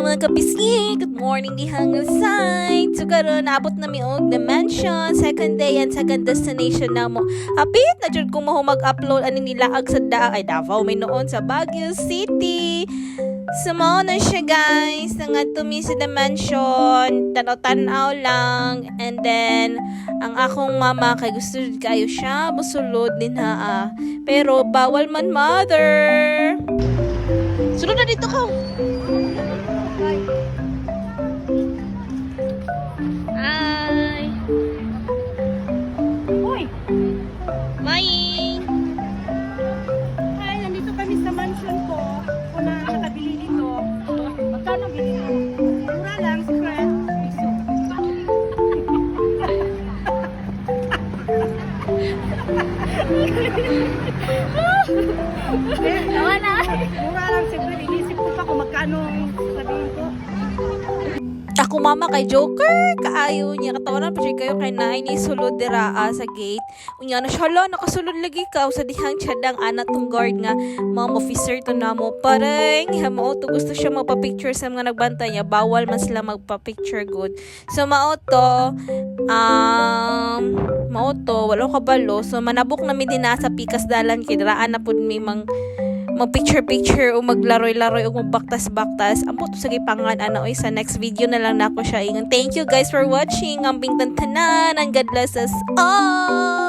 mga kabisig, good morning di hanggang side. So karon naabot na mi og dimension, second day and second destination na mo. Hapit na jud ko mo mag-upload ani ni Laag sa Davao may noon sa Baguio City. So mao na siya guys, nangadto mi sa dimension, tanaw-tanaw lang. And then ang akong mama kay gusto kayo siya musulod din ha. Pero bawal man mother. Sunod na dito ka. Hi. Uy! Mai. Hi, nandito kami sa mansion ko. Kung nakakabili nito. Magkano bili mo? Mura lang, secret. Piso. Tawa na. Mura lang, secret. Inisip ko pa kung magkano sabihin ko. Ako mama kay Joker, kaayo niya katawanan pa siya kayo kay naay ni sulod dira sa gate. Unya na siya hala nakasulod lagi ka sa dihang tiyadang anak tong guard nga mom officer to na mo pareng mao to gusto siya magpa-picture sa mga nagbantay niya bawal man sila magpa-picture good. So mao to wala kabalo so manabok na mi din sa pikas dalan kay diraan na pud mi mag-picture-picture o maglaroy-laroy o magbaktas-baktas. Ang puto sa gipangan, sa next video na lang na ako siya ingon. Thank you guys for watching. Ang bingtan tanan. And God bless us all.